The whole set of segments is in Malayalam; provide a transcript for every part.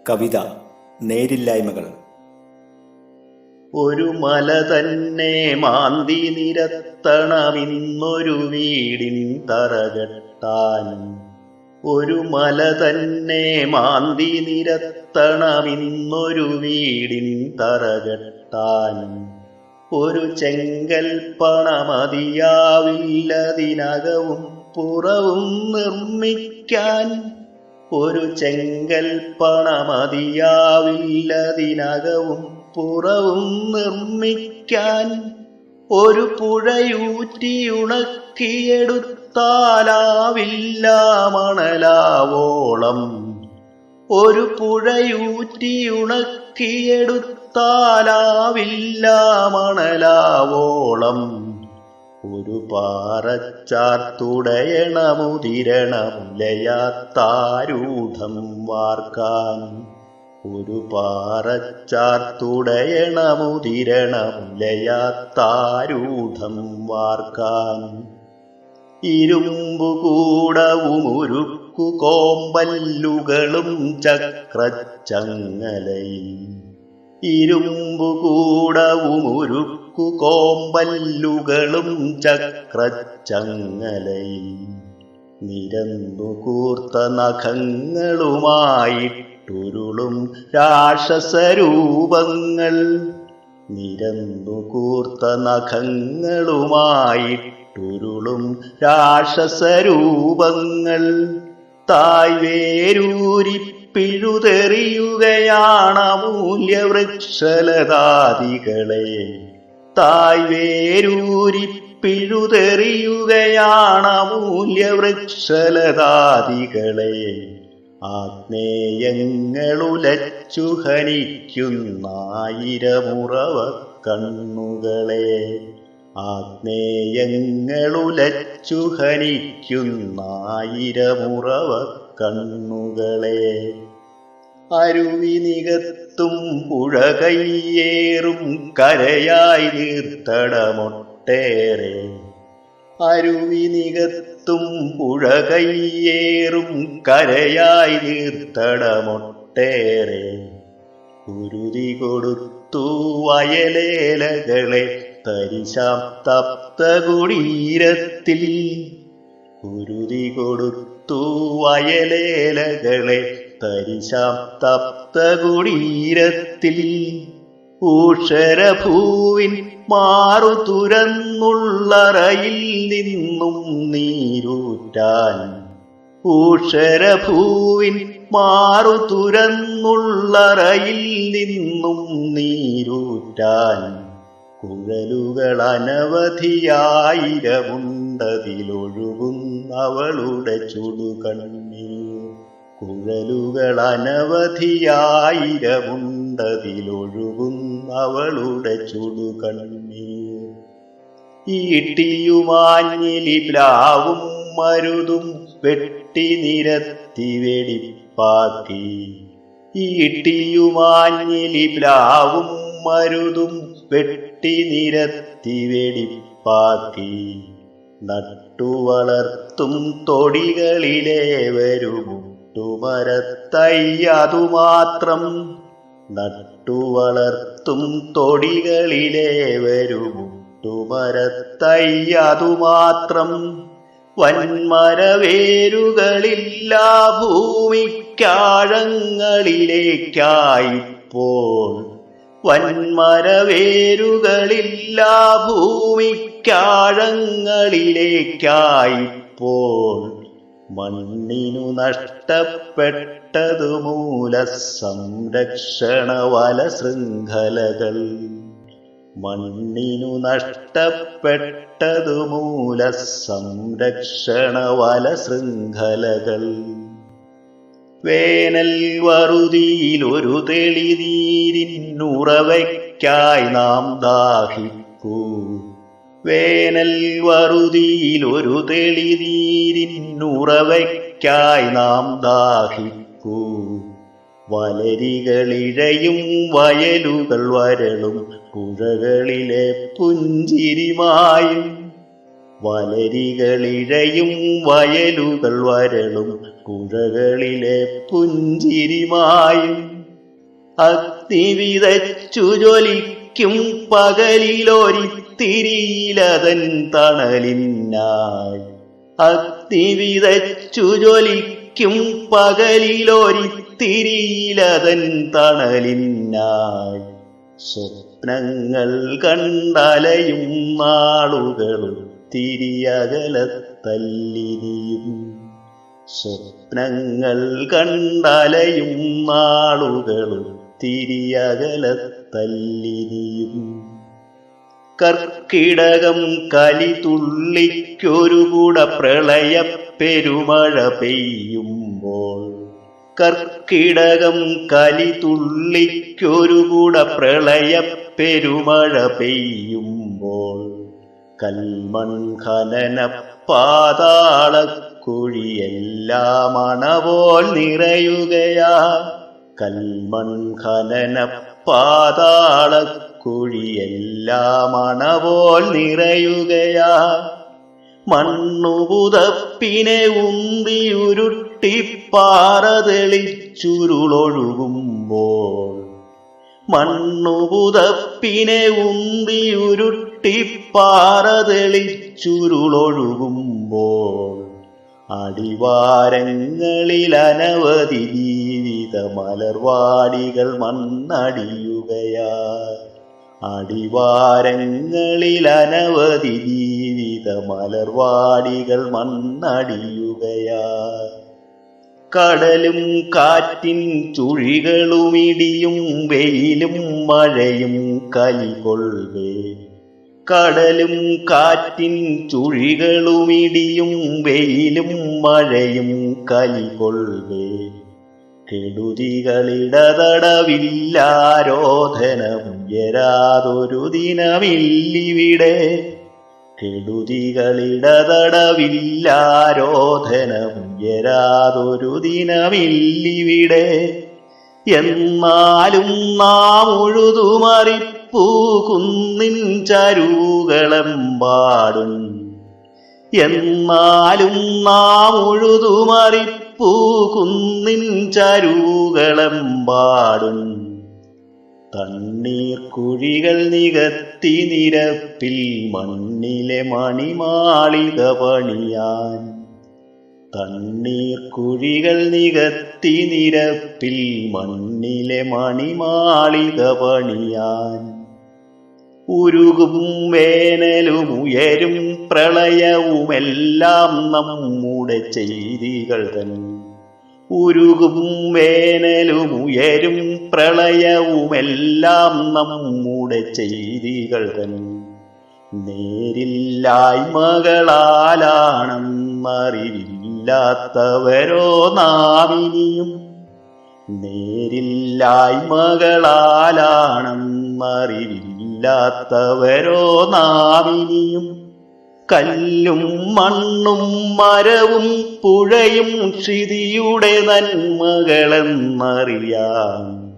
കവിത നേരില്ലായ്മകൾ. ഒരു മല തന്നെ മാന്തി നിരത്തണമിന്നൊരു വീടിൻ തറകെട്ടാനും. ഒരു മല തന്നെ മാന്തി നിരത്തണമിന്നൊരു വീടിൻ തറകെട്ടാനും. ഒരു ചെങ്കൽ പണമതിയാവില്ലതിനകവും പുറവും നിർമ്മിക്കാൻ. ഒരു ചെങ്കൽ പണമതിയാവില്ലതിനകവും പുറവും നിർമ്മിക്കാൻ. ഒരു പുഴയൂറ്റിയുണക്കിയെടുത്താലാവില്ല മണലാവോളം. ഒരു പുഴയൂറ്റിയുണക്കിയെടുത്താലാവില്ല മണലാവോളം. ഒരു പാറച്ചാർത്തുടയണമുതിരണമുലയാത്താരൂഢം വാർക്കാൻ. ഒരു പാറച്ചാർത്തുടയണമുതിരണമുലയാത്താരൂഢം വാർക്കാൻ. ഇരുമ്പുകൂടവും ഉരുക്കു കോമ്പല്ലുകളും ചക്രച്ചങ്ങലയിൽ. ഇരുമ്പുകൂടവും ഉരുക്കു കോമ്പല്ലുകളും ചക്രച്ചങ്ങലയിൽ. നിരന്നു കൂർത്ത നഖങ്ങളുമായിട്ടുരുളും രാക്ഷസരൂപങ്ങൾ. നിരന്നു കൂർത്ത നഖങ്ങളുമായിട്ടുരുളും രാക്ഷസരൂപങ്ങൾ. തായ്വേരൂരി പിഴുതെറിയുകയാണ് അമൂല്യവൃക്ഷലതാദികളെ. തായ്വേരൂരി പിഴുതെറിയുകയാണ് അമൂല്യവൃക്ഷലതാദികളെ. ആഗ്നേയങ്ങളുലച്ചു ഹനിക്കുന്നായിരമുറവ കണ്ണുകളെ. ആഗ്നേയങ്ങളുലച്ചു ഹനിക്കുന്നായിരമുറവ കണ്ണുകളെ. അരുവിനികത്തും പുഴ കയ്യേറും കരയായി നീർത്തടമൊട്ടേറെ. അരുവിനികത്തും പുഴ കയ്യേറും കരയായി നീർത്തടമൊട്ടേറെ. കുരുതി കൊടുത്തു വയലേലകളെ തരിശാം തപ്തകുടീരത്തിൽ. കുരുതി കൊടുത്തു വയലേലകളെ തരിശാം തപ്തകുടീരത്തിൽ. ഊഷരഭൂവിൻ മാറു തുരന്നുള്ളറയിൽ നിന്നും നീരൂറ്റാൻ. ഊഷരഭൂവിൻ മാറു തുരന്നുള്ളറയിൽ നിന്നും നീരൂറ്റാൻ. കുഴലുകൾ അനവധിയായിരമുണ്ടതിലൊഴുകുന്നവളുടെ ചുടുകണ്ണീർ. കുഴലുകൾ അനവധിയായിരമുണ്ടതിലൊഴുകുന്നവളുടെ ചുടുകണ്ണീർ. ഈട്ടിയുമാഞ്ഞിലി പ്ലാവും മരുതും വെട്ടി നിരത്തി വെടിപ്പാക്കി. ഈട്ടിയുമാഞ്ഞിലി പ്ലാവും മരുതും വെട്ടി നിരത്തി വെടിപ്പാക്കി. നട്ടുവളർത്തും തൊടികളിലേവരുമുട്ടുമരത്തയ്യതുമാത്രം. നട്ടുവളർത്തും തൊടികളിലേവരുമുട്ടുമരത്തയ്യതുമാത്രം. വൻമരവേരുകളില്ലാ ഭൂമിക്കാഴങ്ങളിലേക്കായിപ്പോൾ. വൻമരവേരുകളില്ലാ ഭൂമിക്കാഴങ്ങളിലേക്കായിപ്പോൾ. മണ്ണിനു നഷ്ടപ്പെട്ടതു മൂല സംരക്ഷണ വലശൃംഖലകൾ. മണ്ണിനു നഷ്ടപ്പെട്ടതു മൂല സംരക്ഷണ വലശൃംഖലകൾ. വേനൽ വറുതിയിൽ ഒരു തെളിനീരിനുറവയ്ക്കായി നാം ദാഹിക്കൂ. വേനൽ വറുതിയിൽ ഒരു തെളിനീരിനുറവയ്ക്കായി നാം ദാഹിക്കൂ. വലരികളിഴയും വയലുകൾ വരളും പുഴകളിലെ പുഞ്ചിരിമായും. വലരികളിഴയും വയലുകൾ വരളും പുഴകളിലെ പുഞ്ചിരിമായും. അഗ്നി വിതച്ചു ജ്വലിക്കും പകലിലൊരിത്തിരിയിലതൻ തണലിനായി. അഗ്നി വിതച്ചു ജ്വലിക്കും പകലിലൊരിത്തിരിയിലതൻ തണലിനായി. സ്വപ്നങ്ങൾ കണ്ടലയും നാളുകളും തിരിയകലത്തല്ലിനിയും. സ്വപ്നങ്ങൾ കണ്ടലയും നാളുകളും തിരിയകലത്തല്ലിനിയും. കർക്കിടകം കലിതുള്ളിക്കൊരു കുട പ്രളയ പെരുമഴ പെയ്യുമ്പോൾ. കർക്കിടകം കലിതുള്ളിക്കൊരു കുട പ്രളയ പെരുമഴ പെയ്യുമ്പോൾ. കൽമൺ ഖനന പാതാളക്കുഴിയെല്ലാം അണപോൽ നിറയുകയാ. കൽമൺ ഖനന പാതാളക്കുഴിയെല്ലാം അണപോൽ നിറയുകയാ. മണ്ണുപുതപ്പിനെ ഉന്തിയുരുട്ടിപ്പാറ തെളിച്ചുരുളൊഴുകുമ്പോൾ. മണ്ണുപുതപ്പിനെ ഉന്തിയുരുട്ടിപ്പാറ തെളിച്ചുരുളൊഴുകുമ്പോൾ. അടിവാരങ്ങളിൽ അനവധി ജീവിത മലർവാടികൾ മണ്ണടിയുകയായി. അടിവാരങ്ങളിൽ അനവധി ജീവിത മലർവാടികൾ മണ്ണടിയുകയായി. കടലും കാറ്റിൻ ചുഴികളും ഇടിയും വെയിലും മഴയും കലികൊള്ളേ. കടലും കാറ്റിൻ ചുഴികളും ഇടിയും വെയിലും മഴയും കലികൊള്ളേ. കെടുതികളിടതടവില്ലാരോധനമുയരാതൊരു ദിനമില്ലിവിടെ. കെടുതികളിടതടവില്ലാരോധനമുയരാതൊരു ദിനമില്ലിവിടെ. എന്നാലും നാം ഉഴുതുമറിപ്പൂ കുന്നിൻ ചരുകളെമ്പാടും. എന്നാലും നാം ഉഴുതുമറിപ്പൂ കുന്നിൻ ചരുകളെമ്പാടും. തണ്ണീർ കുഴികൾ നികത്തി നിരപ്പിൽ മണ്ണിലെ മണിമാളിക പണിയാൻ. തണ്ണീർ കുഴികൾ നികത്തി നിരപ്പിൽ മണ്ണിലെ മണിമാളിക പണിയാൻ. ഉരുകും വേനലും ഉയരും പ്രളയവുമെല്ലാം നമ്മുടെ ചെയ്തികൾ തൻ. ഉരുകും വേനലും ഉയരും പ്രളയവുമെല്ലാം നമ്മുടെ ചെയ്തികൾ തൻ. നേരില്ലായ്മകളാലാണെന്നറിവില്ലാത്തവരോ നാമിനിയും. നേരില്ലായ്മകളാലാണെന്നറിവില്ലാത്തവരോ നാമിനിയും. കല്ലും മണ്ണും മരവും പുഴയും ക്ഷിതിയുടെ നന്മകളെന്നറിയാം.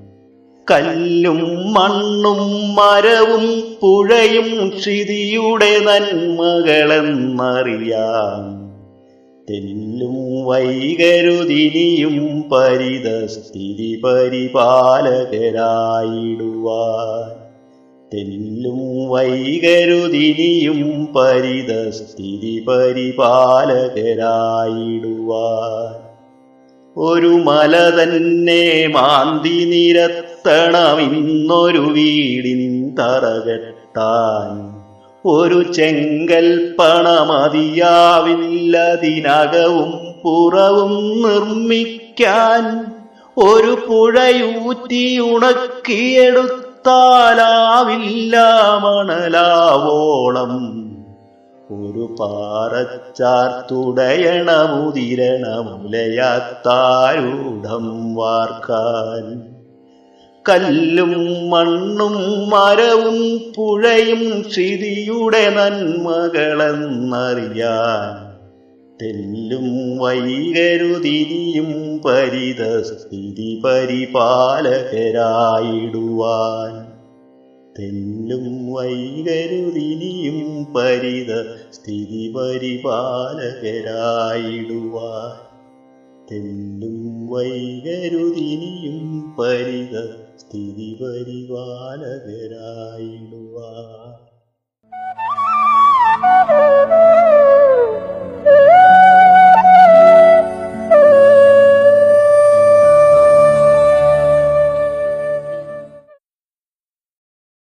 കല്ലും മണ്ണും മരവും പുഴയും ക്ഷിതിയുടെ നന്മകളെന്നറിയാം. തെല്ലും വൈകരുതിനിയും പരിതസ്ഥിതി പരിപാലകരായിടുവാൻ. തെല്ലും വൈകരുതിനിയും പരിതസ്ഥിതി പരിപാലകരായിടുവാൻ. ഒരു മല തന്നെ മാന്തി നിരത്തണമിന്നൊരു വീടിൻ തറകെട്ടാൻ. ഒരു ചെങ്കൽ പണമതിയാവില്ലതിനകവും പുറവും നിർമ്മിക്കാൻ. ഒരു പുഴയൂറ്റി ഉണക്കിയെടുത്താലാവില്ല മണലാവോളം. ഒരു പാറച്ചാർത്തുടയണമുതിരണമുലയാത്താരൂഢം വാർക്കാൻ. കല്ലും മണ്ണും മരവും പുഴയും ക്ഷിതിയുടെ നന്മകളെന്നറിയാൻ. തെല്ലും വൈകരുതിനിയും പരിതസ്ഥിതി പരിപാലകരായിടുവാൻ. തെല്ലും വൈകരുതിനിയും പരിതസ്ഥിതി പരിപാലകരായിടുവാൻ. തെല്ലും വൈകരുതിനിയും പരിതസ്ഥിതി സ്ഥിതി പരിപാലകരായിടുവാൻ.